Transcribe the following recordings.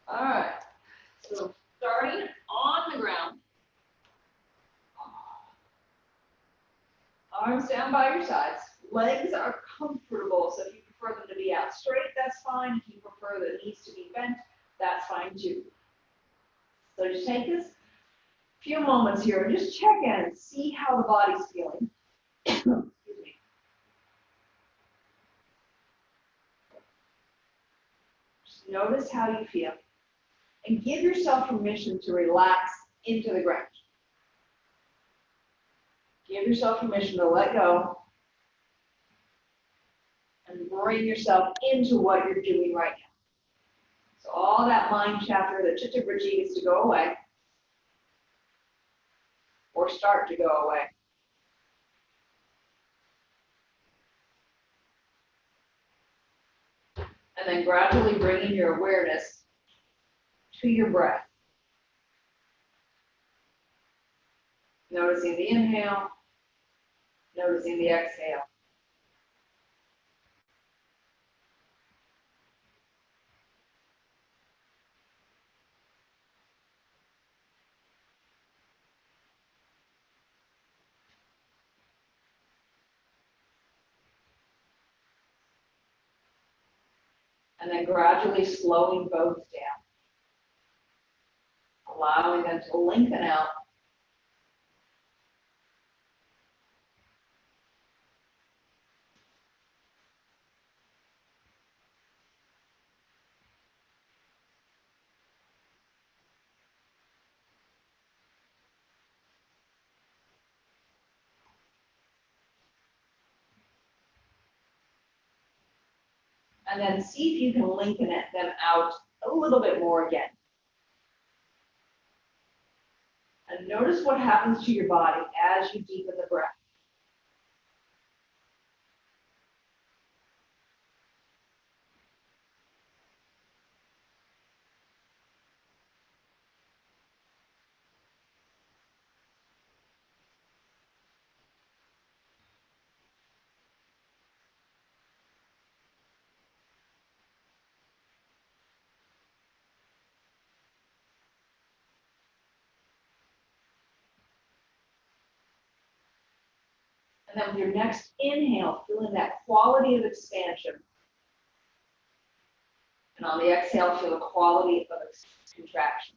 All right. So starting on the ground, arms down by your sides. Legs are comfortable, so if you prefer them to be out straight, that's fine. If you prefer the knees to be bent, that's fine too. So just take this few moments here and just check in and see how the body's feeling. Excuse me. Just notice how you feel. And give yourself permission to relax into the ground. Give yourself permission to let go and bring yourself into what you're doing right now. So all that mind chatter, the chitta-vritti is to go away or start to go away. And then gradually bringing your awareness to your breath. Noticing the inhale, noticing the exhale. And then gradually slowing both down, allowing them to lengthen out. And then see if you can lengthen them out a little bit more again. And notice what happens to your body as you deepen the breath. And then with your next inhale, feeling that quality of expansion. And on the exhale, feel the quality of contraction.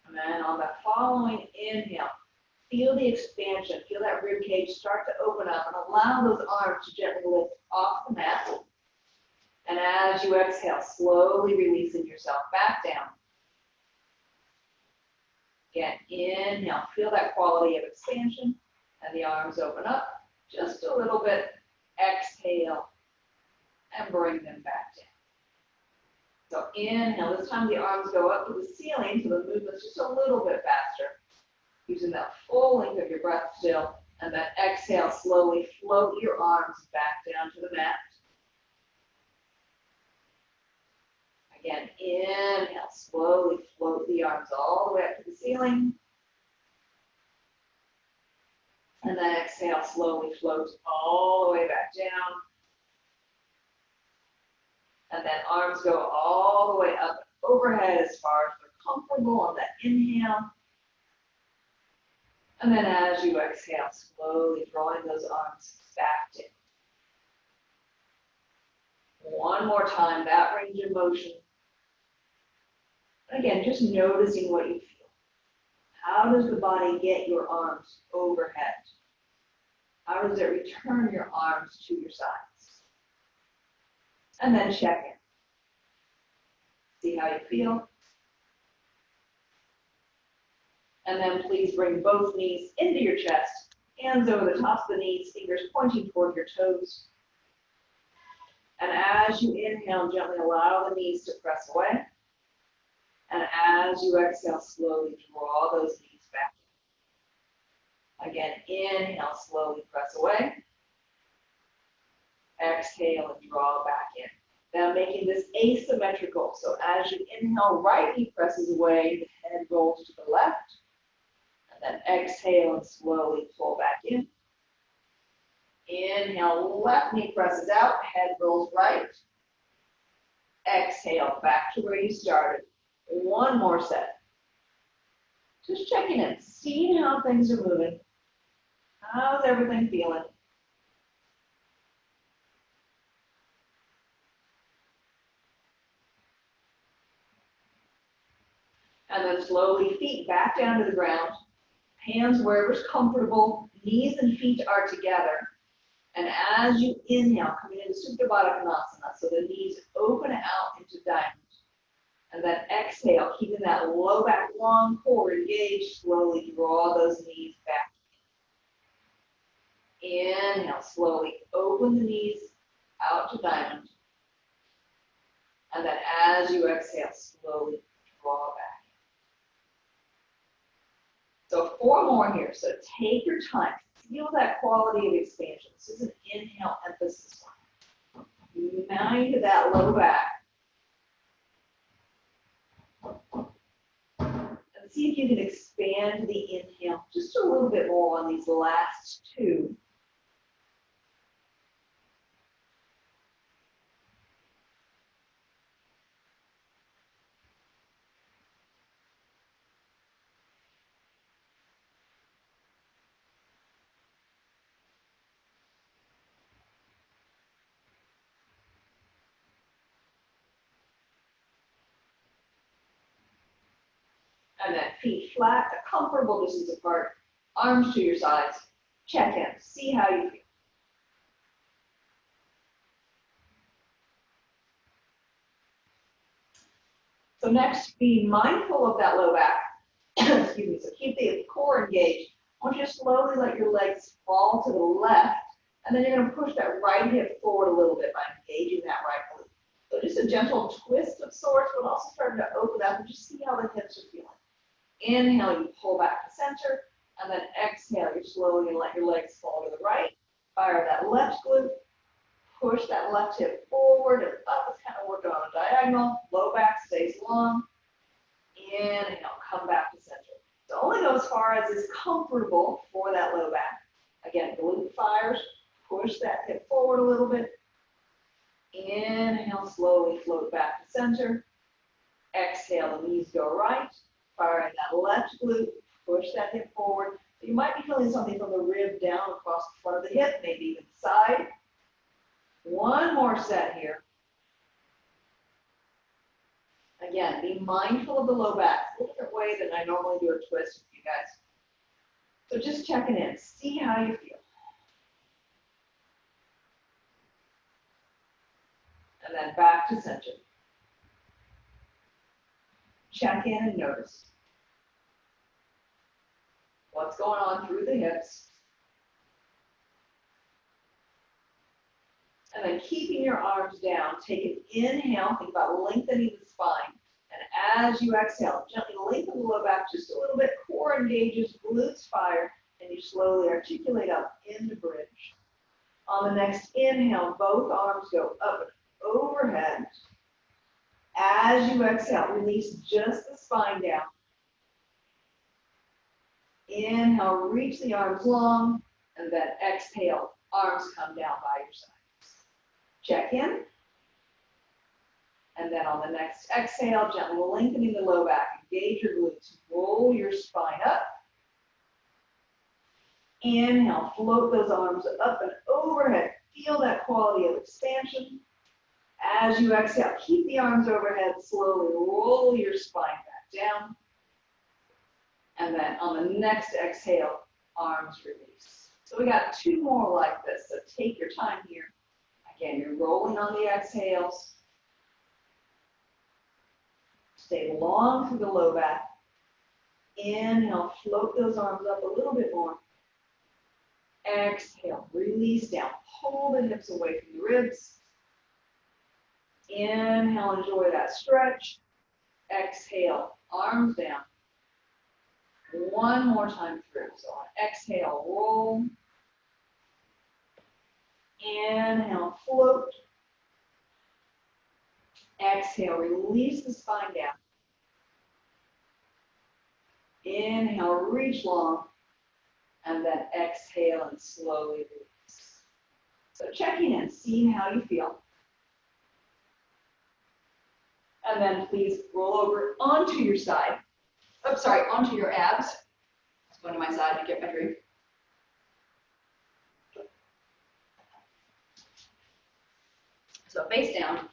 And then on the following inhale, feel the expansion. Feel that rib cage start to open up and allow those arms to gently lift off the mat. And as you exhale, slowly releasing yourself back down. Again, inhale, feel that quality of expansion, and the arms open up just a little bit. Exhale, and bring them back down. So inhale, this time the arms go up to the ceiling, so the movement's just a little bit faster. Using that full length of your breath still, and then exhale, slowly float your arms back down to the mat. Again, inhale, slowly float the arms all the way up to the ceiling. And then exhale, slowly float all the way back down. And then arms go all the way up overhead as far as they're comfortable on that inhale. And then as you exhale, slowly drawing those arms back down. One more time, that range of motion. Again, just noticing what you feel. How does the body get your arms overhead? How does it return your arms to your sides? And then check in. See how you feel. And then please bring both knees into your chest, hands over the tops of the knees, fingers pointing toward your toes. And as you inhale, gently allow the knees to press away. And as you exhale, slowly draw those knees back in. Again, inhale, slowly press away. Exhale and draw back in. Now making this asymmetrical. So as you inhale, right knee presses away, the head rolls to the left. And Then exhale and slowly pull back in. Inhale, left knee presses out, head rolls right. Exhale, back to where you started. One more set. Just checking in, seeing how things are moving. How's everything feeling? And then slowly feet back down to the ground. Hands wherever's comfortable. Knees and feet are together. And as you inhale, coming into Supta Baddha Konasana, so the knees open out into diamond. And then exhale, keeping that low back long, core engaged, slowly draw those knees back. Inhale, slowly open the knees out to diamond. And then as you exhale, slowly draw back. So 4 more here. So take your time. Feel that quality of expansion. This is an inhale emphasis one. Mind that low back. And see if you can expand the inhale just a little bit more on these last 2. And then feet flat, a comfortable distance apart, arms to your sides. Check in, see how you feel. So next, be mindful of that low back. Excuse me, so keep the core engaged. I want you to slowly let your legs fall to the left, and then you're going to push that right hip forward a little bit by engaging that right glute. So just a gentle twist of sorts, but also starting to open up and just see how the hips are feeling. Inhale, you pull back to center, and then exhale, you slowly let your legs fall to the right. Fire that left glute, push that left hip forward and up. It's kind of working on a diagonal. Low back stays long. Inhale, come back to center. So only go as far as is comfortable for that low back. Again, glute fires, push that hip forward a little bit. Inhale, slowly float back to center. Exhale, the knees go right. Firing that left glute, push that hip forward. So you might be feeling something from the rib down across the front of the hip, maybe even side. One more set here. Again, be mindful of the low back. It's a little different way than I normally do a twist with you guys. So just checking in, see how you feel. And then back to center. Check in and notice what's going on through the hips. And then keeping your arms down, take an inhale, think about lengthening the spine. And as you exhale, gently lengthen the low back just a little bit, core engages, glutes fire, and you slowly articulate up into bridge. On the next inhale, both arms go up and overhead. As you exhale, release just the spine down. Inhale, reach the arms long, and then exhale, arms come down by your side. Check in. And then on the next exhale, gently lengthening the low back, engage your glutes, roll your spine up. Inhale, float those arms up and overhead. Feel that quality of expansion. As you exhale, keep the arms overhead, slowly roll your spine back down. And then on the next exhale, arms release. So we got 2 more like this, so take your time here. Again, you're rolling on the exhales. Stay long through the low back. Inhale, float those arms up a little bit more. Exhale, release down. Pull the hips away from the ribs. Inhale, enjoy that stretch. Exhale, arms down. One more time through. So on exhale, roll. Inhale, float. Exhale, release the spine down. Inhale, reach long, and then exhale and slowly release. So checking in, seeing how you feel. And then please roll over onto your side. Oh, sorry, onto your abs. Let's go to my side to get my drink. So face down.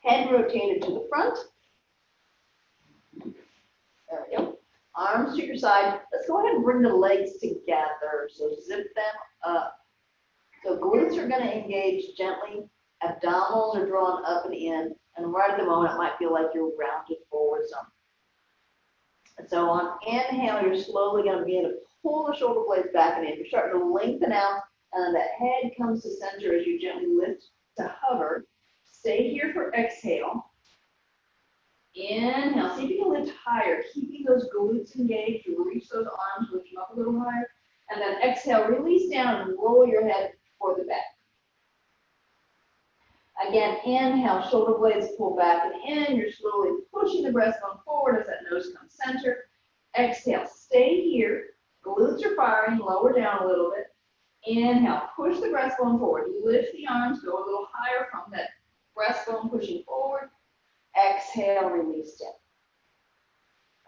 Head rotated to the front. There we go. Arms to your side. Let's go ahead and bring the legs together. So zip them up. So glutes are going to engage gently. Abdominals are drawn up and in. And right at the moment, it might feel like you're rounded forward some. And so on inhale, you're slowly going to begin to pull the shoulder blades back and in. You're starting to lengthen out. And the head comes to center as you gently lift to hover. Stay here for exhale. Inhale, see if you can lift higher, keeping those glutes engaged. Reach those arms, lift them up a little higher. And then exhale, release down and roll your head toward the back. Again, inhale, shoulder blades pull back and in. You're slowly pushing the breastbone forward as that nose comes center. Exhale, stay here. Glutes are firing, lower down a little bit. Inhale, push the breastbone forward. Lift the arms, go a little higher from that breastbone pushing forward. Exhale, release down.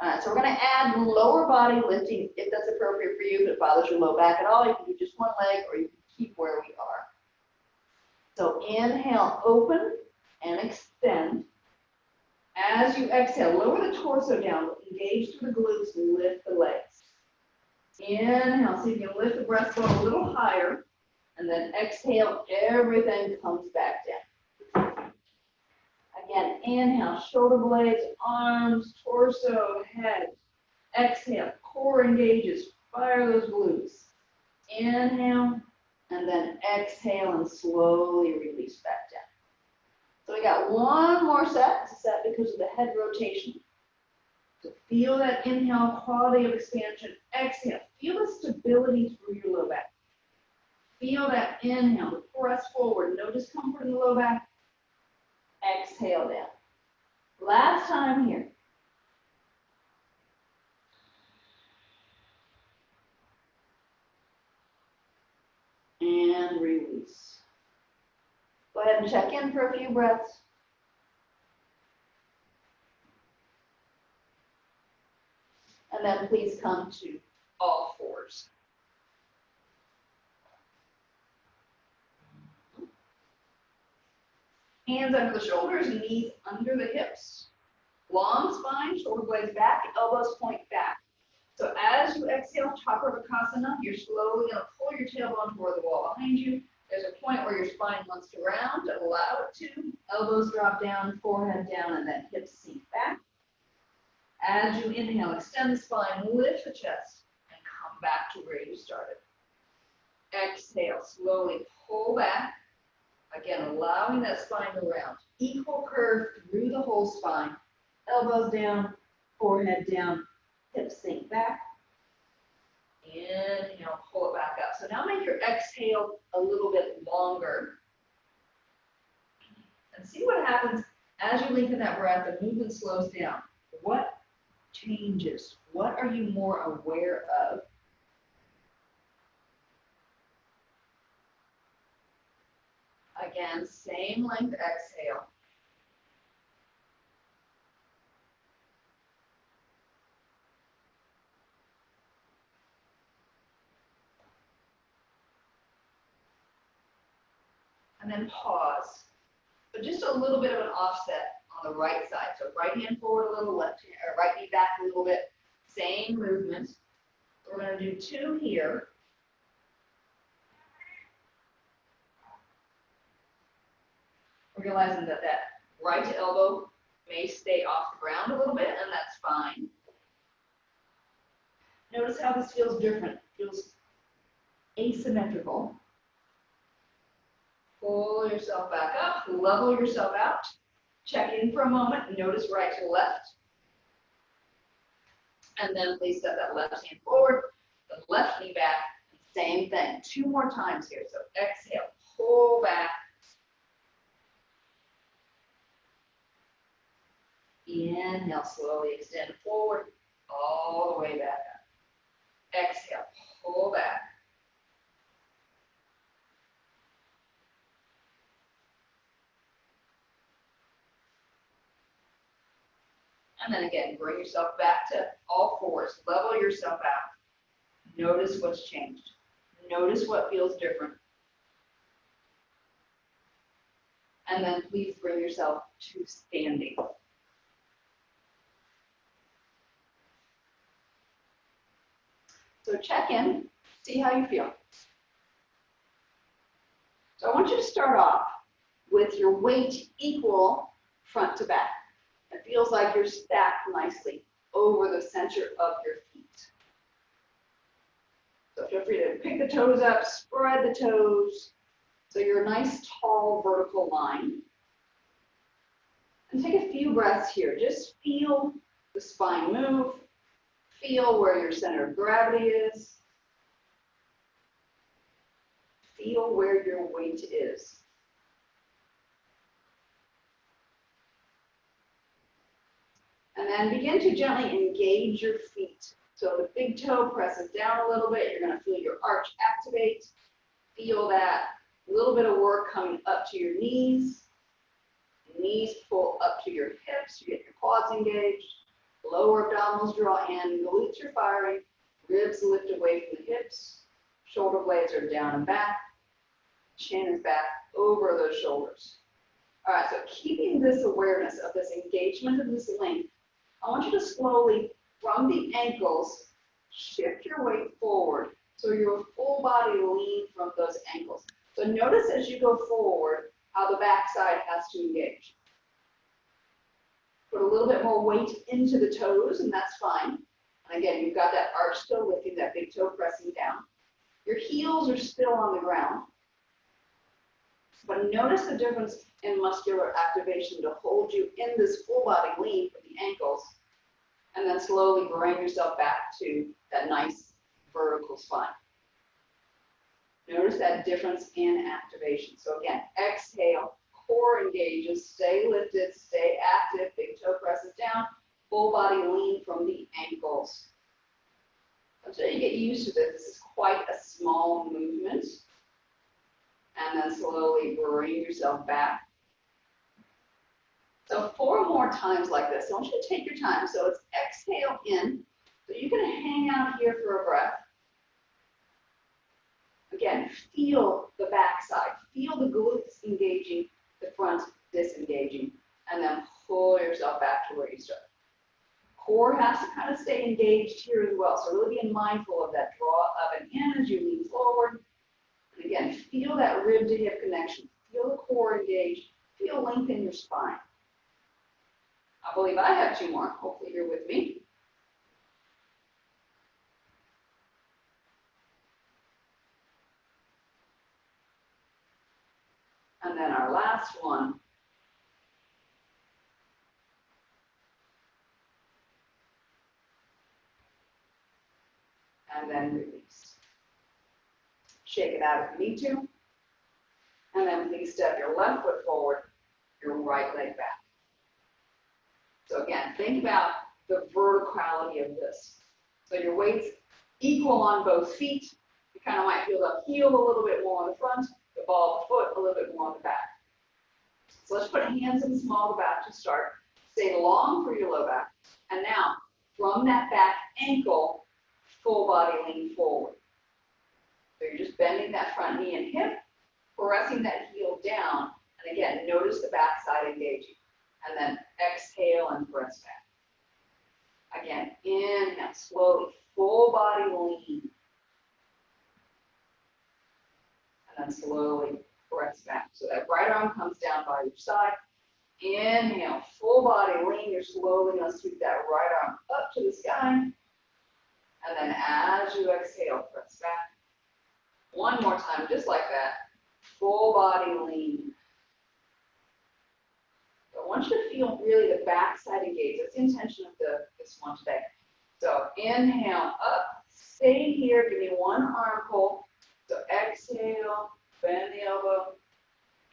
All right, so we're going to add lower body lifting if that's appropriate for you. If it bothers your low back at all, you can do just one leg or you can keep where we are. So inhale, open and extend. As you exhale, lower the torso down, engage through the glutes, lift the legs. Inhale, see if you can lift the breastbone a little higher, and then exhale, everything comes back down. Again, inhale, shoulder blades, arms, torso, head. Exhale, core engages, fire those glutes. Inhale, and then exhale and slowly release back down. So we got one more set. It's a set because of the head rotation. So feel that inhale, quality of expansion. Exhale, feel the stability through your low back. Feel that inhale, press forward, no discomfort in the low back. Exhale down. Last time here. And release. Go ahead and check in for a few breaths. And then please come to all fours. Hands under the shoulders, knees under the hips. Long spine, shoulder blades back, elbows point back. So as you exhale, Chakravarkasana, you're slowly going to pull your tailbone toward the wall behind you. There's a point where your spine wants to round, allow it to. Elbows drop down, forehead down, and then hips sink back. As you inhale, extend the spine, lift the chest, and come back to where you started. Exhale, slowly pull back. Again, allowing that spine to round. Equal curve through the whole spine. Elbows down, forehead down, hips sink back. Inhale, pull it back up. So now make your exhale a little bit longer. And see what happens as you lengthen that breath, the movement slows down. What changes? What are you more aware of? Again, same length exhale. And then pause. So just a little bit of an offset on the right side. So right hand forward a little, left hand, or right knee back a little bit. Same movement. We're going to do 2 here. Realizing that that right elbow may stay off the ground a little bit, and that's fine. Notice how this feels different. It feels asymmetrical. Pull yourself back up, level yourself out. Check in for a moment, notice right to left. And then please step that left hand forward, the left knee back, same thing. 2 more times here. So exhale, pull back. Inhale, slowly extend forward, all the way back up. Exhale, pull back. And then again, bring yourself back to all fours. Level yourself out. Notice what's changed. Notice what feels different. And then please bring yourself to standing. So check in, see how you feel. So I want you to start off with your weight equal front to back. It feels like you're stacked nicely over the center of your feet. So feel free to pick the toes up, spread the toes, so you're a nice tall vertical line. And take a few breaths here. Just feel the spine move. Feel where your center of gravity is. Feel where your weight is. And then begin to gently engage your feet. So the big toe presses down a little bit. You're going to feel your arch activate. Feel that little bit of work coming up to your knees. Knees pull up to your hips. You get your quads engaged. Lower abdominals draw in. Glutes are firing. Ribs lift away from the hips. Shoulder blades are down and back. Chin is back over those shoulders. All right, so keeping this awareness of this engagement of this length, I want you to slowly, from the ankles, shift your weight forward so your full body lean from those ankles. So notice as you go forward how the backside has to engage. Put a little bit more weight into the toes, and that's fine. And again, you've got that arch still lifting, that big toe pressing down. Your heels are still on the ground. But notice the difference in muscular activation to hold you in this full body lean from the ankles, and then slowly bring yourself back to that nice vertical spine. Notice that difference in activation. So again, exhale, core engages, stay lifted, stay active, big toe presses down, full body lean from the ankles. Until you get used to this is quite a small movement. And then slowly bring yourself back. So 4 more times like this. I want you to take your time. So it's exhale in. So you can hang out here for a breath. Again, feel the backside. Feel the glutes engaging, the front disengaging. And then pull yourself back to where you started. Core has to kind of stay engaged here as well. So really being mindful of that draw up and in as you lean forward. And again, feel that rib to hip connection. Feel the core engaged. Feel length in your spine. I believe I have 2 more. Hopefully you're with me. And then our last one. And then release. Shake it out if you need to. And then please step your left foot forward, your right leg back. So again, think about the verticality of this. So your weight's equal on both feet. You kind of might feel the heel a little bit more on the front, the ball of the foot a little bit more on the back. So let's put hands in small of the back to start. Stay long for your low back. And now, from that back ankle, full body lean forward. So you're just bending that front knee and hip, pressing that heel down. And again, notice the back side engaging. And then exhale and press back. Again, inhale, slowly, full body lean. And then slowly press back. So that right arm comes down by your side. Inhale, full body lean. You're slowly going to sweep that right arm up to the sky. And then as you exhale, press back. One more time, just like that. Full body lean. So I want you to feel really the back side engaged. That's the intention of this one today. So inhale up, stay here, give me one arm pull. So exhale, bend the elbow.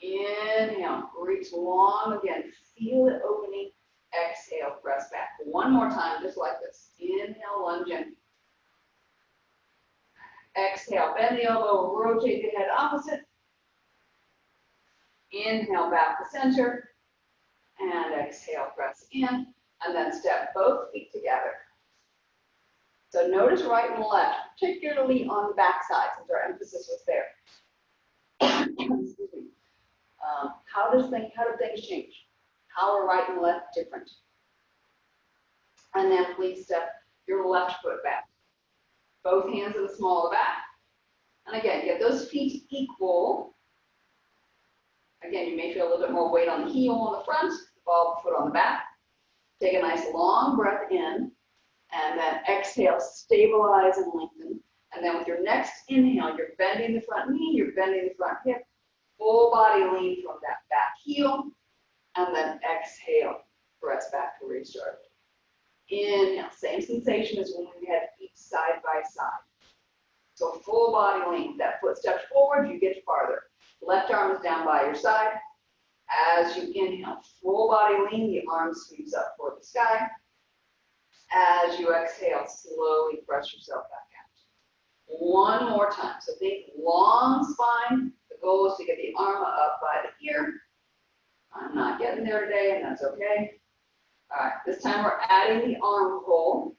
Inhale, reach long again. Feel it opening. Exhale, press back. One more time, just like this. Inhale, lunge in. Exhale, bend the elbow, rotate the head opposite. Inhale, back to center. And exhale, press in. And then step both feet together. So notice right and left, particularly on the back side, since our emphasis was there. Excuse me. How do things change? How are right and left different? And then please step your left foot back. Both hands in the small of the back. And again, get those feet equal. Again, you may feel a little bit more weight on the heel on the front, the ball of the foot on the back. Take a nice long breath in, and then exhale, stabilize and lengthen. And then with your next inhale, you're bending the front knee, you're bending the front hip, full body lean from that back heel, and then exhale, press back to where you started. Inhale, same sensation as when we had feet side by side. So full body lean, that foot steps forward, you get farther. Left arm is down by your side. As you inhale, full body lean, the arm sweeps up toward the sky. As you exhale, slowly press yourself back out. One more time. So think long spine. The goal is to get the arm up by the ear. I'm not getting there today, and that's okay. All right, this time we're adding the arm pull.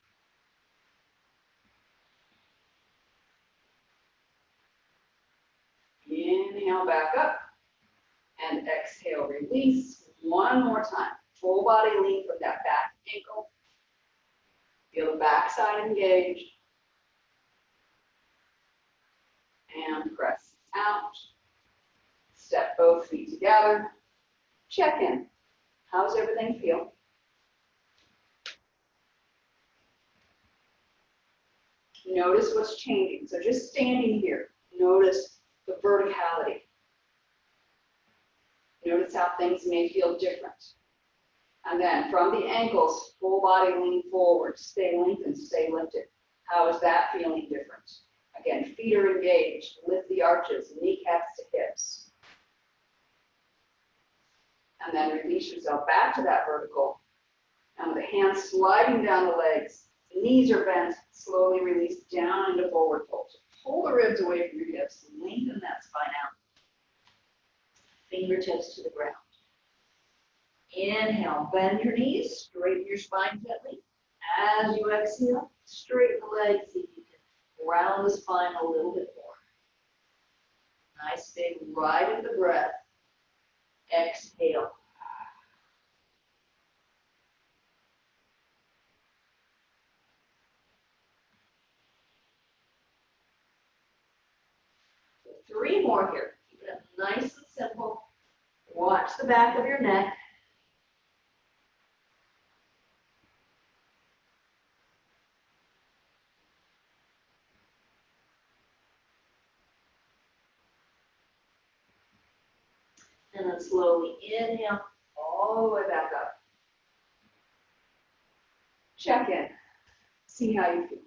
Inhale back up, and exhale, release. One more time. Full body lean from that back ankle. Feel the back side engaged. And press out. Step both feet together. Check in. How's everything feel? Notice what's changing. So just standing here, notice the verticality. Notice how things may feel different. And then from the ankles, full body lean forward, stay lengthened, stay lifted. How is that feeling different? Again, feet are engaged, lift the arches, kneecaps to hips. And then release yourself back to that vertical. And with the hands sliding down the legs, the knees are bent, slowly release down into forward fold. Pull the ribs away from your hips, lengthen that spine out. Fingertips to the ground. Inhale, bend your knees, straighten your spine gently. As you exhale, straighten the legs, see if you can round the spine a little bit more. Nice big ride of the breath. Exhale. Three more here. Keep it nice and simple. Watch the back of your neck. And then slowly inhale all the way back up. Check in. See how you feel.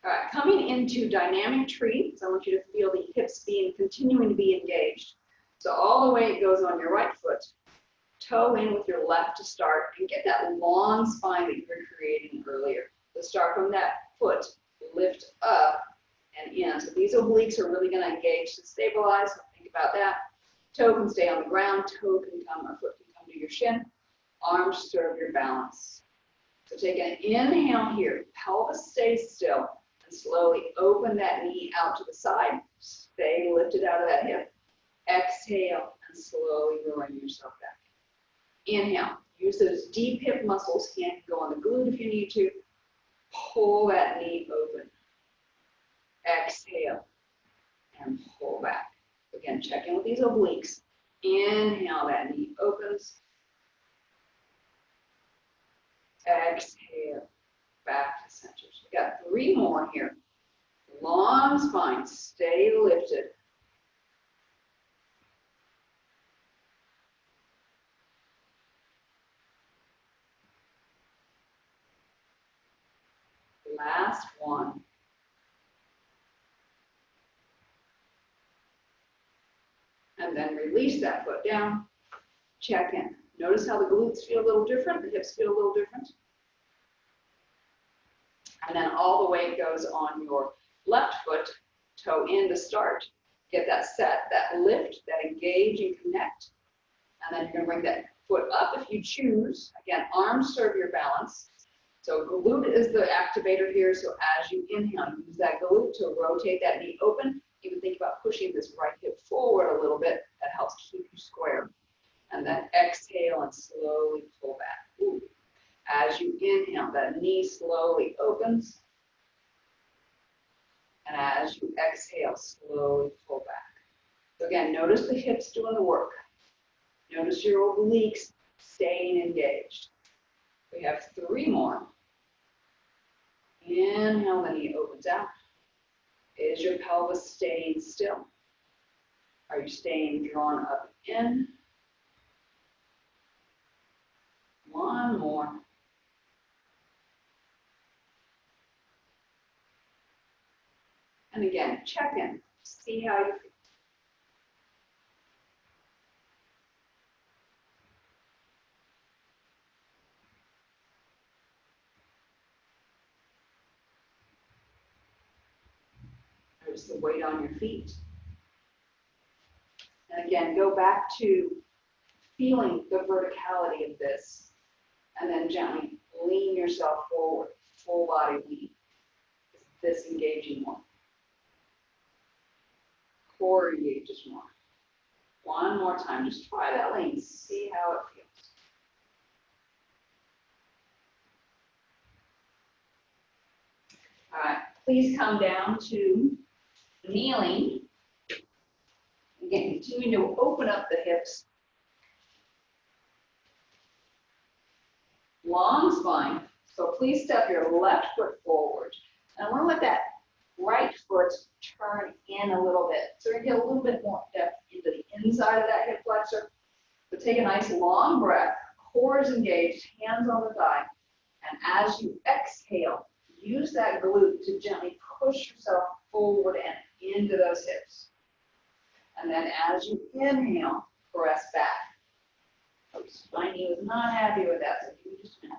All right, coming into dynamic tree, so I want you to feel the hips continuing to be engaged. So all the way it goes on your right foot, toe in with your left to start, and get that long spine that you were creating earlier. So start from that foot, lift up and in. So these obliques are really going to engage to stabilize, so think about that. Toe can stay on the ground, foot can come to your shin, arms serve your balance. So take an inhale here, pelvis stays still. Slowly open that knee out to the side. Stay lifted out of that hip. Exhale and slowly bring yourself back. Inhale. Use those deep hip muscles. Hand can go on the glute if you need to. Pull that knee open. Exhale and pull back. Again, check in with these obliques. Inhale, that knee opens. Exhale. Back to center. So we got three more here. Long spine, stay lifted. Last one. And then Release that foot down. Check in. Notice how the glutes feel a little different, the hips feel a little different. And then all the weight goes on your left foot, toe in to start. Get that set, that lift, that engage and connect. And then you're going to bring that foot up if you choose. Again, arms serve your balance. So glute is the activator here. So as you inhale, use that glute to rotate that knee open. Even think about pushing this right hip forward a little bit. That helps keep you square. And then exhale and slowly pull back. Ooh. As you inhale, that knee slowly opens. And as you exhale, slowly pull back. So again, notice the hips doing the work. Notice your obliques staying engaged. We have 3 more. Inhale, the knee opens out. Is your pelvis staying still? Are you staying drawn up in? 1 more. And again, check in. See how you feel. Notice the weight on your feet. And again, go back to feeling the verticality of this. And then gently lean yourself forward, full body lean. This engaging more. Core engages more. 1 more time, just try that lean, see how it feels. All right, please come down to kneeling. Again, continue to open up the hips. Long spine, so please step your left foot forward. And I want to let that right foot turn in a little bit. So we're going to get a little bit more depth into the inside of that hip flexor. So take a nice long breath, core is engaged, hands on the thigh. And as you exhale, use that glute to gently push yourself forward and into those hips. And then as you inhale, press back. Oops, my knee was not happy with that, so give me just a minute.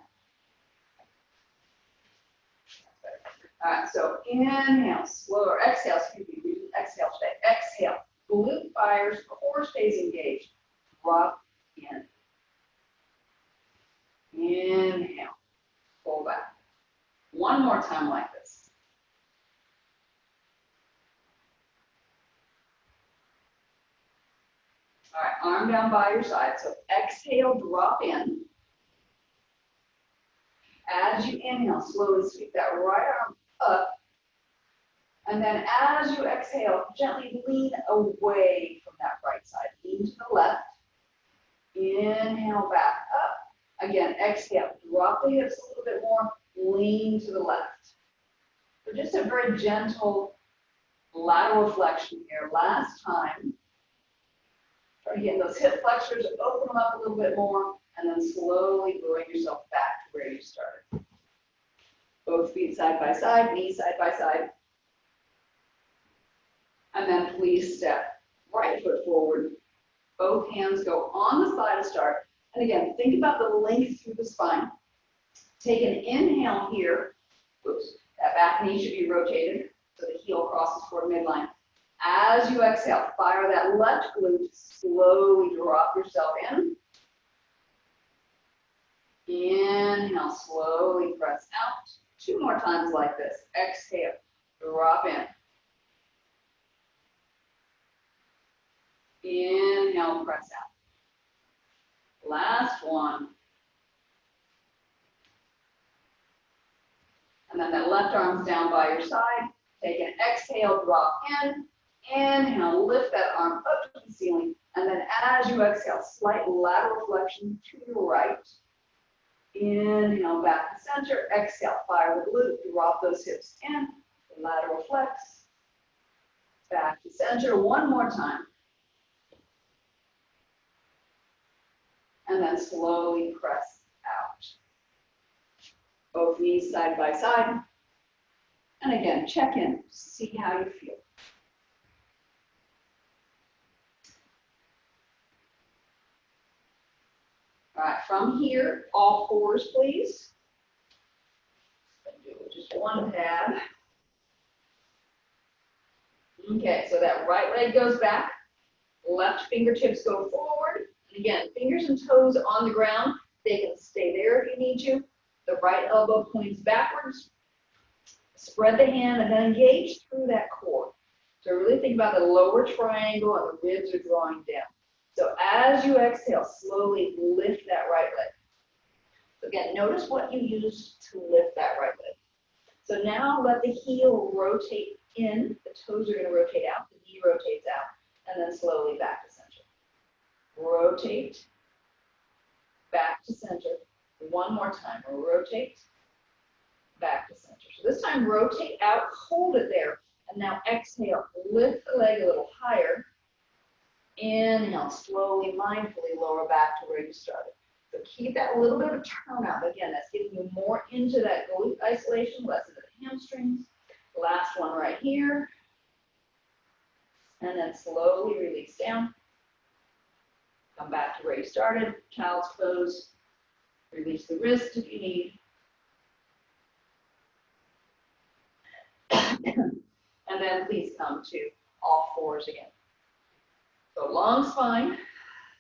All right, so inhale, slow, or exhale, excuse me, we do exhale today. Exhale, glute fires, core stays engaged. Drop in. Inhale, pull back. 1 more time like this. All right, arm down by your side. So exhale, drop in. As you inhale, slowly sweep that right arm up. And then as you exhale, gently lean away from that right side. Lean to the left. Inhale back up. Again, exhale. Drop the hips a little bit more. Lean to the left. So just a very gentle lateral flexion here. Last time. Again, those hip flexors, open them up a little bit more, and then slowly bring yourself back to where you started. Both feet side by side, knees side by side. And then please step right foot forward. Both hands go on the thigh to start. And again, think about the length through the spine. Take an inhale here. Oops, that back knee should be rotated so the heel crosses toward midline. As you exhale, fire that left glute, slowly drop yourself in. Inhale, slowly press out. 2 more times like this. Exhale, drop in. Inhale, press out. Last one. And then that left arm's down by your side. Take an exhale, drop in. Inhale, lift that arm up to the ceiling. And then as you exhale, slight lateral flexion to your right. Inhale, back to center. Exhale, fire the glute. Drop those hips in. Lateral flex. Back to center 1 more time. And then slowly press out. Both knees side by side. And again, check in. See how you feel. All right, from here, all fours, please. Do just one pad. Okay, so that right leg goes back, left fingertips go forward. And again, fingers and toes on the ground. They can stay there if you need to. The right elbow points backwards. Spread the hand and then engage through that core. So really think about the lower triangle and the ribs are drawing down. So as you exhale, slowly lift that right leg. So again, notice what you use to lift that right leg. So now let the heel rotate in. The toes are going to rotate out. The knee rotates out. And then slowly back to center. Rotate. Back to center. One more time. Rotate. Back to center. So this time rotate out. Hold it there. And now exhale. Lift the leg a little higher. Inhale. Slowly, mindfully lower back to where you started. So keep that little bit of turnout. Again, that's getting you more into that glute isolation, less into the hamstrings. Last one right here. And then slowly release down. Come back to where you started. Child's pose. Release the wrist if you need. And then please come to all fours again. So long spine.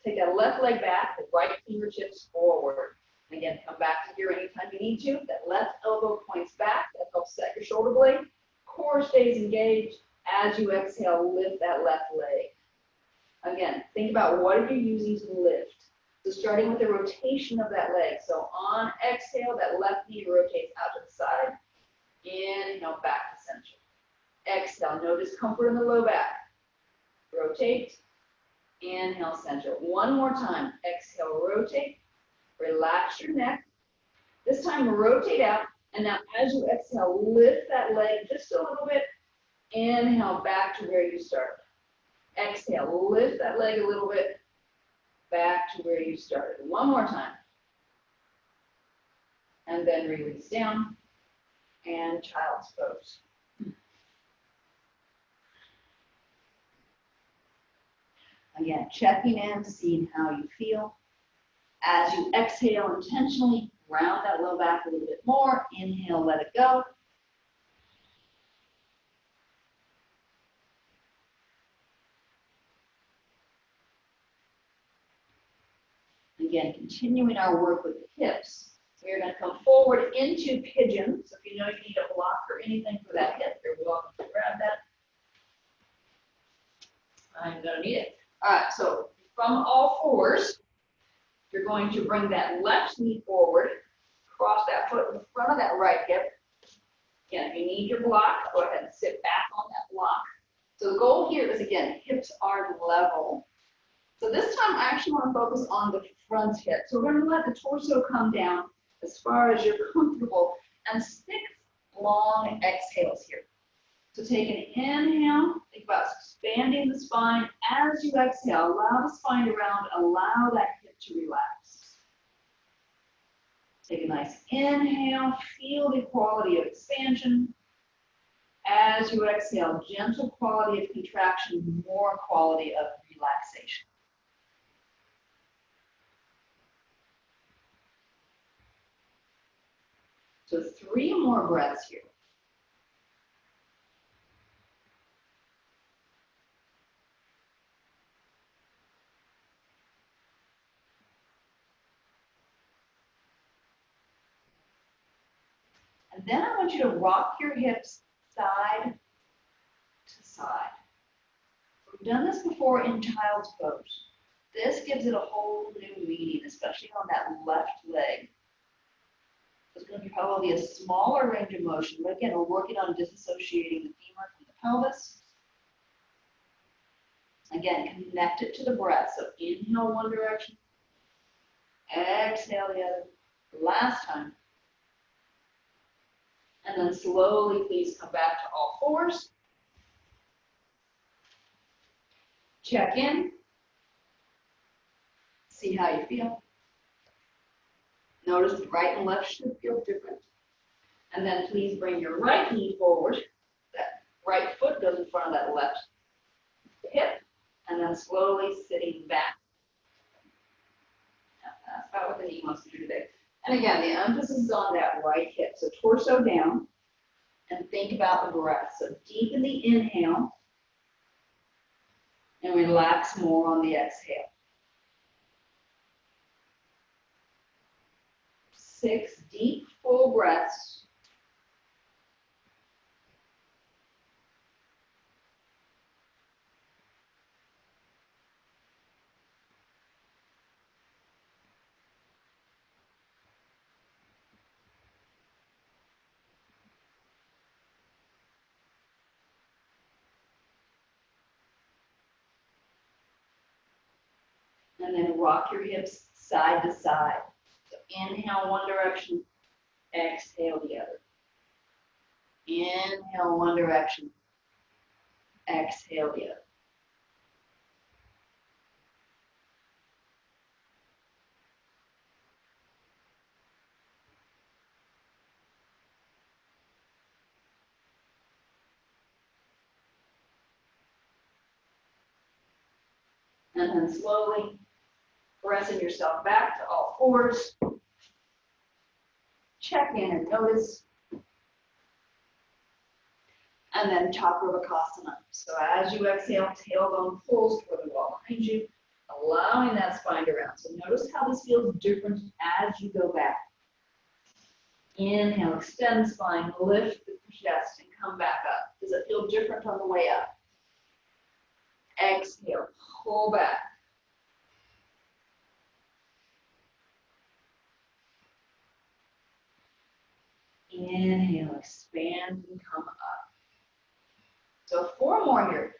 Take that left leg back, the right fingertips forward. And again, come back to here anytime you need to. That left elbow points back. That helps set your shoulder blade. Core stays engaged. As you exhale, lift that left leg. Again, think about what are you using to lift. So starting with the rotation of that leg. So on exhale, that left knee rotates out to the side. Inhale, back to center. Exhale, no discomfort in the low back. Rotate. Inhale, center. One more time. Exhale, rotate. Relax your neck. This time, rotate out. And now, as you exhale, lift that leg just a little bit. Inhale, back to where you started. Exhale, lift that leg a little bit. Back to where you started. One more time. And then release down. And child's pose. Again, checking in, seeing how you feel. As you exhale intentionally, round that low back a little bit more. Inhale, let it go. Again, continuing our work with the hips. We're going to come forward into pigeon. So if you know you need a block or anything for that hip, you're welcome to grab that. I'm going to need it. All right, so from all fours, you're going to bring that left knee forward, cross that foot in front of that right hip. Again, if you need your block, go ahead and sit back on that block. So the goal here is, again, hips are level. So this time I actually want to focus on the front hip. So we're going to let the torso come down as far as you're comfortable and stick long exhales here. So take an inhale, think about expanding the spine. As you exhale, allow the spine to round, allow that hip to relax. Take a nice inhale, feel the quality of expansion. As you exhale, gentle quality of contraction, more quality of relaxation. So 3 more breaths here. And then I want you to rock your hips side to side. We've done this before in child's pose. This gives it a whole new meaning, especially on that left leg. It's going to be probably a smaller range of motion, but again, we're working on disassociating the femur from the pelvis. Again, connect it to the breath. So inhale one direction, exhale the other. Last time. And then slowly, please come back to all fours. Check in. See how you feel. Notice the right and left should feel different. And then please bring your right knee forward. That right foot goes in front of that left hip. And then slowly sitting back. That's about what the knee wants to do today. And again, the emphasis is on that right hip. So torso down and think about the breath. So deepen the inhale and relax more on the exhale. 6 deep, full breaths. And then rock your hips side to side. So inhale one direction, exhale the other. Inhale one direction, exhale the other. And then slowly pressing yourself back to all fours. Check in and notice. And then Chaturvakasana. So as you exhale, tailbone pulls toward the wall behind you, allowing that spine to round. So notice how this feels different as you go back. Inhale, extend the spine, lift the chest, and come back up. Does it feel different on the way up? Exhale, pull back. Inhale, expand and come up. So 4 more here.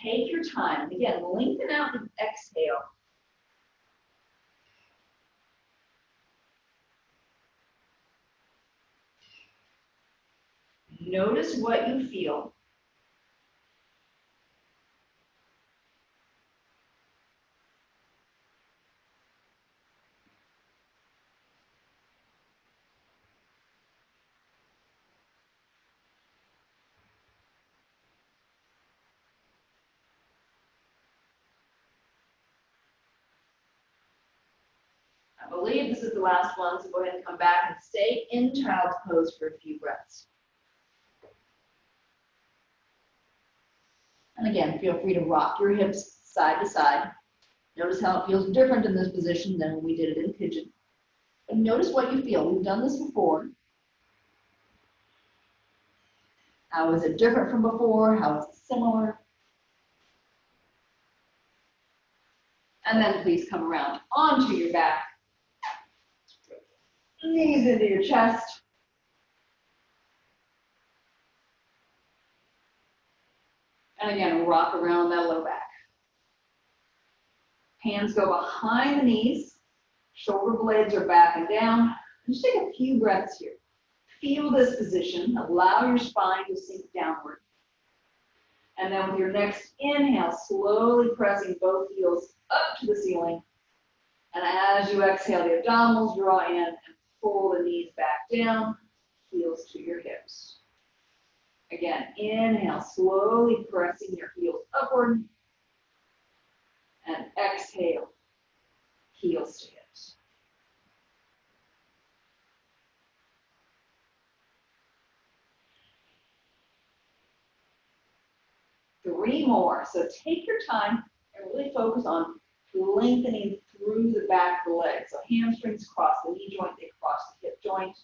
Take your time. Again, lengthen out and exhale. Notice what you feel. I believe this is the last one, so go ahead and come back and stay in child's pose for a few breaths. And again, feel free to rock your hips side to side. Notice how it feels different in this position than when we did it in pigeon. And notice what you feel. We've done this before. How is it different from before? How is it similar? And then please come around onto your back. Knees into your chest. And again, rock around that low back. Hands go behind the knees. Shoulder blades are back and down. Just take a few breaths here. Feel this position. Allow your spine to sink downward. And then with your next inhale, slowly pressing both heels up to the ceiling. And as you exhale, the abdominals draw in and pull the knees back down, heels to your hips. Again, inhale, slowly pressing your heels upward. And exhale, heels to hips. Three more. So take your time and really focus on lengthening through the back of the leg. So hamstrings cross the knee joint, they cross the hip joint.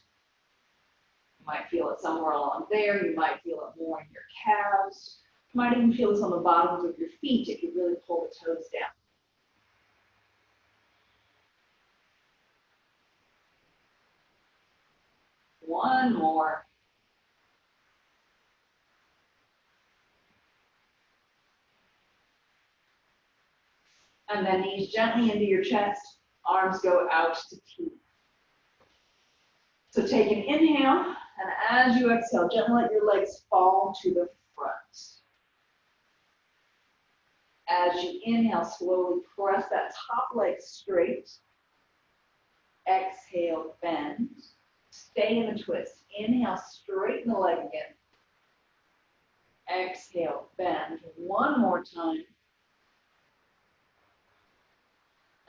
You might feel it somewhere along there. You might feel it more in your calves. You might even feel this on the bottoms of your feet if you really pull the toes down. One more. And then knees gently into your chest, arms go out to T. So take an inhale, and as you exhale, gently let your legs fall to the front. As you inhale, slowly press that top leg straight. Exhale, bend. Stay in the twist. Inhale, straighten the leg again. Exhale, bend. One more time.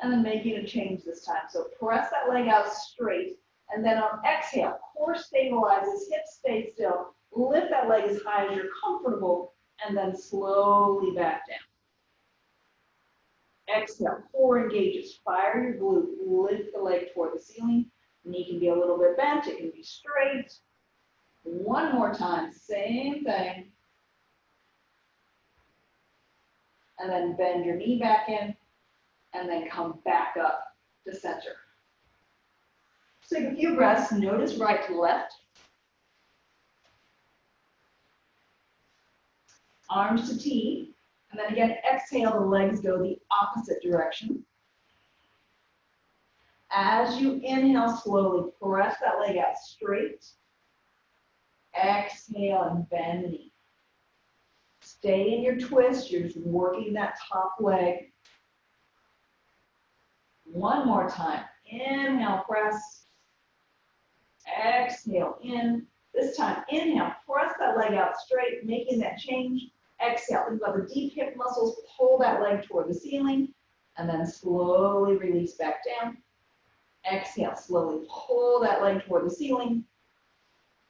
And then making a change this time. So press that leg out straight, and then on exhale, core stabilizes, hips stay still, lift that leg as high as you're comfortable, and then slowly back down. Exhale, core engages, fire your glute, lift the leg toward the ceiling. Knee can be a little bit bent, it can be straight. One more time, same thing. And then bend your knee back in, and then come back up to center. So take a few breaths, notice right to left. Arms to T, and then again, exhale, the legs go the opposite direction. As you inhale slowly, press that leg out straight. Exhale and bend the knee. Stay in your twist, you're just working that top leg. One more time, inhale, press. Exhale in. This time, inhale, press that leg out straight, making that change. Exhale, think about the deep hip muscles, pull that leg toward the ceiling, and then slowly release back down. Exhale, slowly pull that leg toward the ceiling.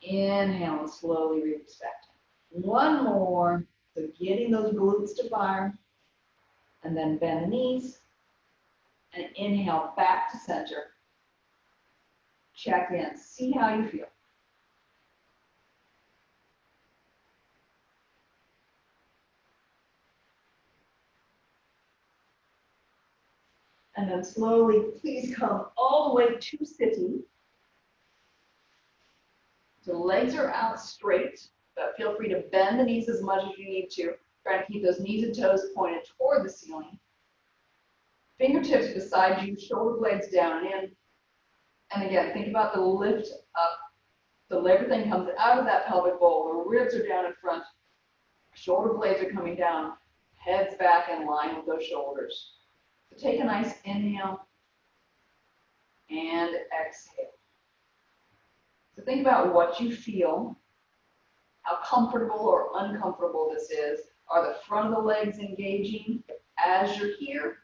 Inhale and slowly release back down. One more, so getting those glutes to fire, and then bend the knees, and inhale back to center. Check in, see how you feel. And then slowly, please come all the way to sitting. So legs are out straight, but feel free to bend the knees as much as you need to. Try to keep those knees and toes pointed toward the ceiling. Fingertips beside you, shoulder blades down and in. And again, think about the lift up. So everything comes out of that pelvic bowl. The ribs are down in front. Shoulder blades are coming down. Head's back in line with those shoulders. So take a nice inhale and exhale. So think about what you feel, how comfortable or uncomfortable this is. Are the front of the legs engaging as you're here?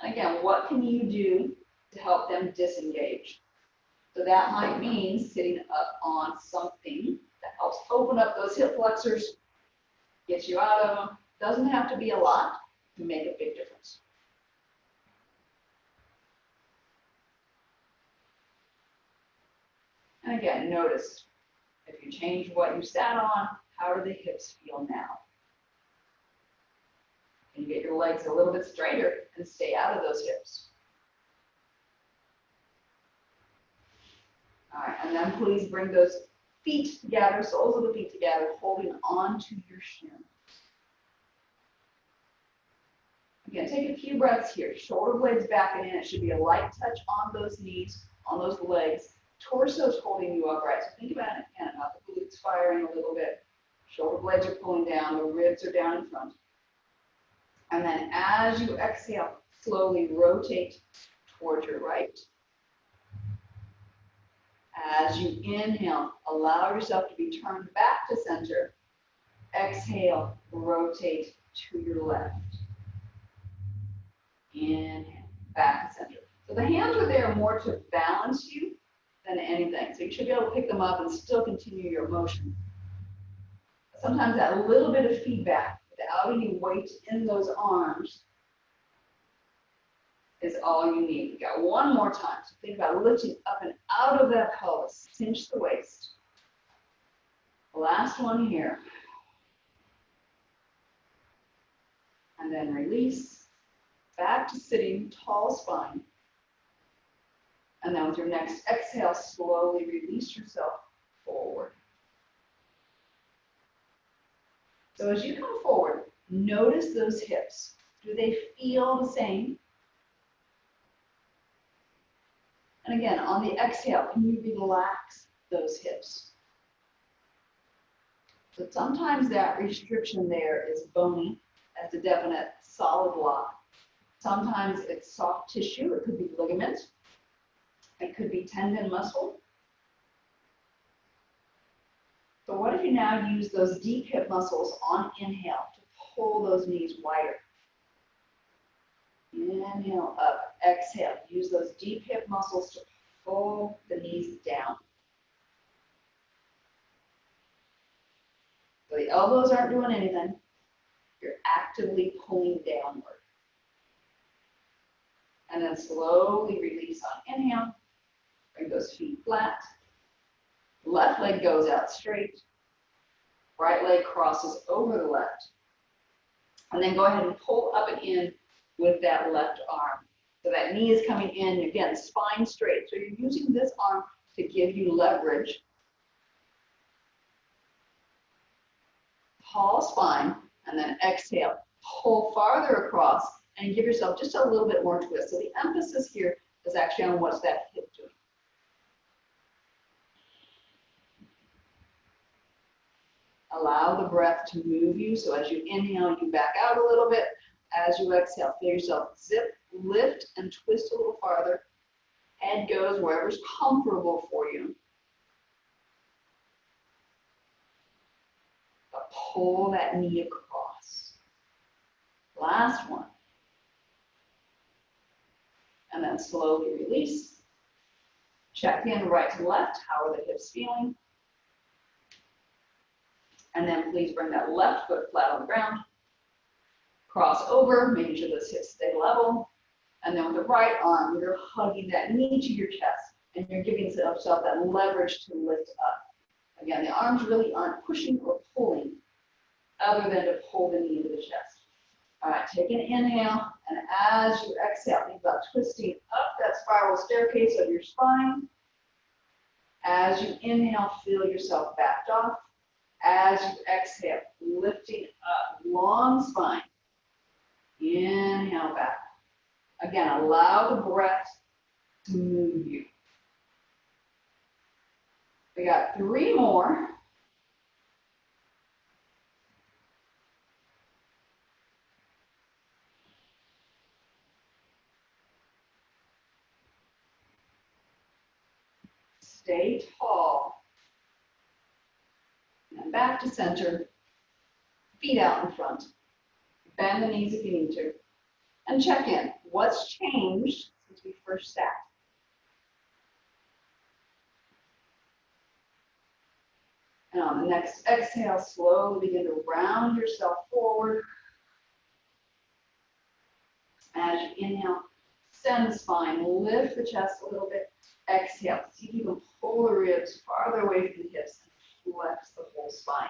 And again, what can you do to help them disengage? So that might mean sitting up on something that helps open up those hip flexors, gets you out of them. Doesn't have to be a lot to make a big difference. And again, notice if you change what you sat on, how do the hips feel now? Can you get your legs a little bit straighter and stay out of those hips? All right, and then please bring those feet together, soles of the feet together, holding on to your shin. Again, take a few breaths here. Shoulder blades back and in. It should be a light touch on those knees, on those legs. Torso's holding you upright. So think about it again, about the glutes firing a little bit. Shoulder blades are pulling down, the ribs are down in front. And then as you exhale, slowly rotate towards your right. As you inhale, allow yourself to be turned back to center. Exhale, rotate to your left. Inhale, back to center. So the hands are there more to balance you than anything. So you should be able to pick them up and still continue your motion. Sometimes that little bit of feedback without any weight in those arms is all you need. You got one more time. So think about lifting up and out of that pelvis. Cinch the waist. Last one here. And then release. Back to sitting, tall spine. And then with your next exhale, slowly release yourself forward. So as you come forward, notice those hips. Do they feel the same? And again, on the exhale, can you relax those hips? So sometimes that restriction there is bony. That's a definite solid lock. Sometimes it's soft tissue. It could be ligament. It could be tendon muscle. So what if you now use those deep hip muscles on inhale to pull those knees wider? Inhale up, exhale. Use those deep hip muscles to pull the knees down. So the elbows aren't doing anything. You're actively pulling downward. And then slowly release on inhale. Bring those feet flat. Left leg goes out straight. Right leg crosses over the left. And then go ahead and pull up and in with that left arm. So that knee is coming in, again, spine straight. So you're using this arm to give you leverage. Tall spine, and then exhale. Pull farther across and give yourself just a little bit more twist. So the emphasis here is actually on what's that hip doing. Allow the breath to move you. So as you inhale, you back out a little bit. As you exhale, feel yourself zip, lift, and twist a little farther. Head goes wherever's comfortable for you. But pull that knee across. Last one. And then slowly release. Check in right to left. How are the hips feeling? And then please bring that left foot flat on the ground. Cross over, making sure those hips stay level. And then with the right arm, you're hugging that knee to your chest. And you're giving yourself that leverage to lift up. Again, the arms really aren't pushing or pulling, other than to pull the knee into the chest. All right, take an inhale. And as you exhale, think about twisting up that spiral staircase of your spine. As you inhale, feel yourself backed off. As you exhale, lifting up, long spine. Inhale back. Again, allow the breath to move you. We got 3 more. Stay tall. And back to center. Feet out in front. Bend the knees if you need to. And check in. What's changed since we first sat? And on the next exhale, slowly begin to round yourself forward. As you inhale, extend the spine, lift the chest a little bit. Exhale. See if you can pull the ribs farther away from the hips and flex the whole spine.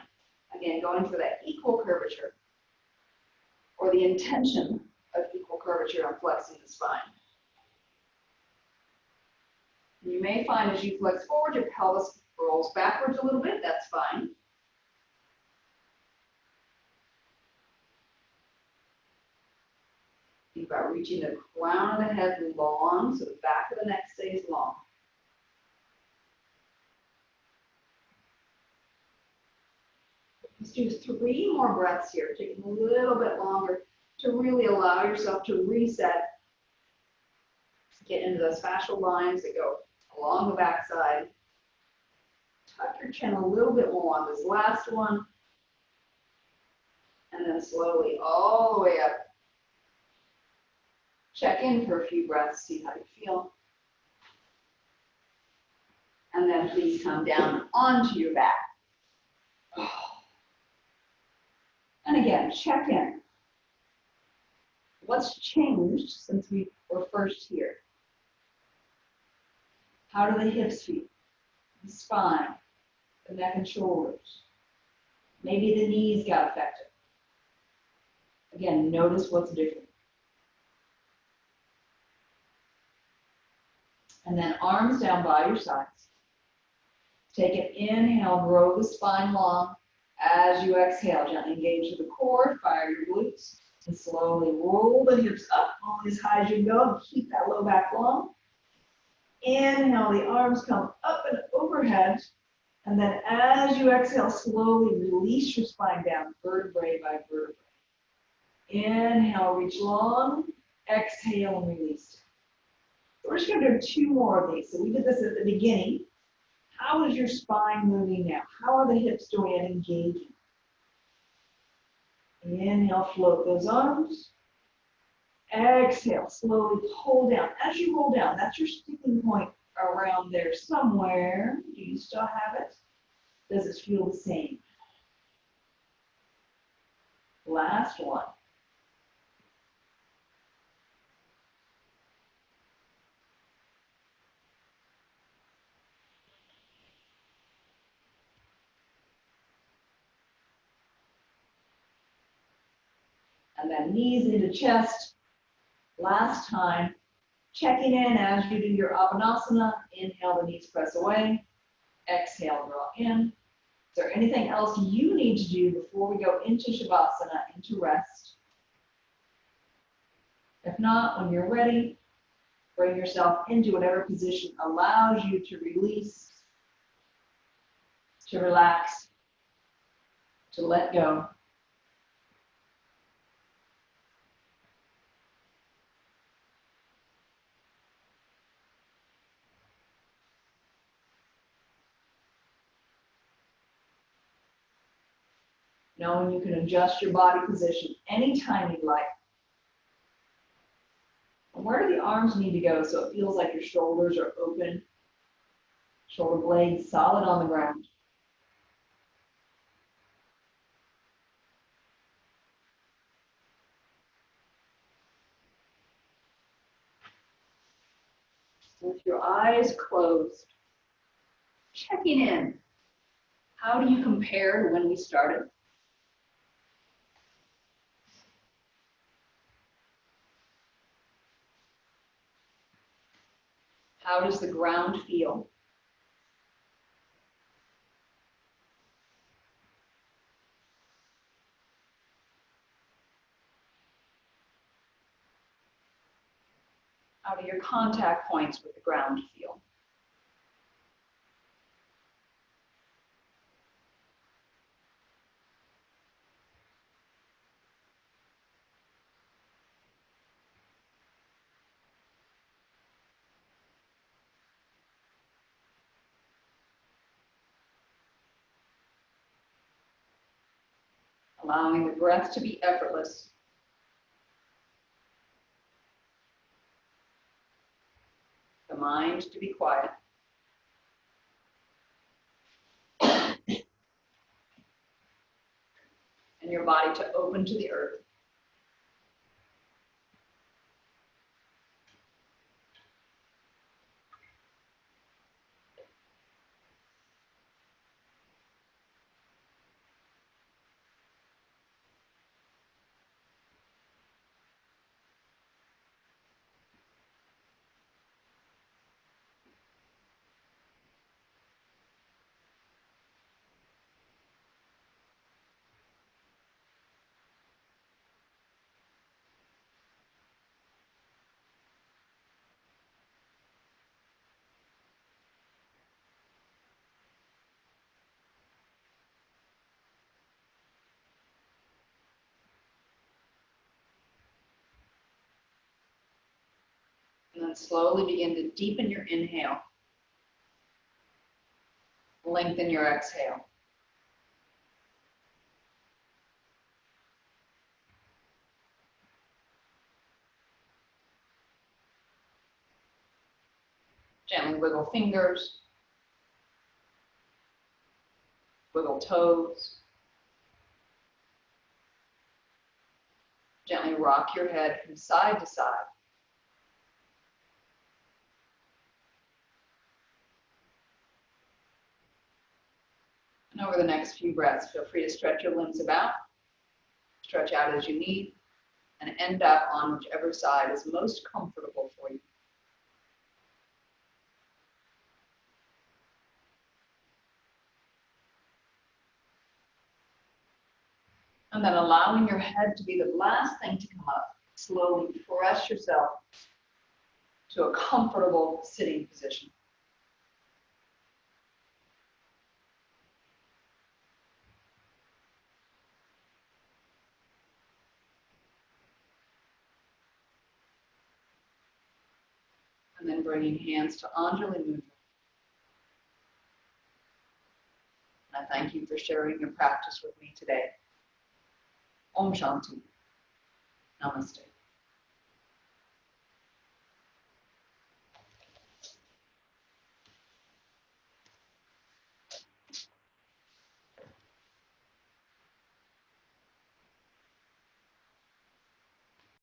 Again, going for that equal curvature, or the intention of equal curvature on flexing the spine. And you may find as you flex forward, your pelvis rolls backwards a little bit. That's fine. Think about reaching the crown of the head long, so the back of the neck stays long. Let's do 3 more breaths here, taking a little bit longer to really allow yourself to reset. Get into those fascial lines that go along the backside. Tuck your chin a little bit more on this last one. And then slowly all the way up. Check in for a few breaths, see how you feel. And then please come down onto your back. And again, check in. What's changed since we were first here? How do the hips feel? The spine, the neck and shoulders. Maybe the knees got affected. Again, notice what's different. And then arms down by your sides. Take an inhale, grow the spine long. As you exhale, gently engage the core, fire your glutes, and slowly roll the hips up only as high as you can go, and keep that low back long. Inhale, the arms come up and overhead, and then as you exhale, slowly release your spine down, vertebrae by vertebrae. Inhale, reach long, exhale, and release. So we're just going to do 2 more of these. So we did this at the beginning. How is your spine moving now? How are the hips doing and engaging? Inhale, float those arms. Exhale, slowly pull down. As you roll down, that's your sticking point around there somewhere. Do you still have it? Does it feel the same? Last one. And then knees into chest. Last time. Checking in as you do your Apanasana. Inhale, the knees press away. Exhale, draw in. Is there anything else you need to do before we go into Shavasana, into rest? If not, when you're ready, bring yourself into whatever position allows you to release, to relax, to let go. Knowing you can adjust your body position anytime you'd like. And where do the arms need to go so it feels like your shoulders are open, shoulder blades solid on the ground? With your eyes closed, checking in. How do you compare to when we started? How does the ground feel? How do your contact points with the ground feel? Allowing the breath to be effortless. The mind to be quiet. And your body to open to the earth. And then slowly begin to deepen your inhale. Lengthen your exhale. Gently wiggle fingers. Wiggle toes. Gently rock your head from side to side. And over the next few breaths, feel free to stretch your limbs about, stretch out as you need, and end up on whichever side is most comfortable for you. And then allowing your head to be the last thing to come up. Slowly press yourself to a comfortable sitting position. And then bringing hands to Anjali Mudra. And I thank you for sharing your practice with me today. Om Shanti. Namaste.